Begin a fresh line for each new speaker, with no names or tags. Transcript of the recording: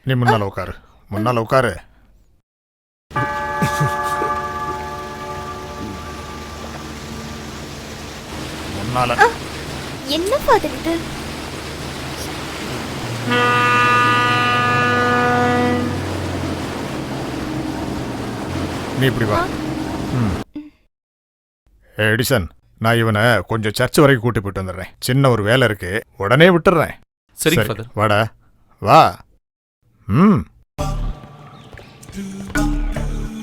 நீ முன்னால உட்காரு, முன்னால உட்காரு. முன்னால.
என்ன ஃபாதர் இது?
நீ இப்படி வா. எடிசன், நான் இவனை கொஞ்சம் சர்ச் வரைக்கும் கூட்டி போயிட்டு வந்துடுறேன். சின்ன ஒரு வேலை இருக்கு, உடனே விட்டுறேன்.
சரி ஃபாதர்.
வாடா, வா.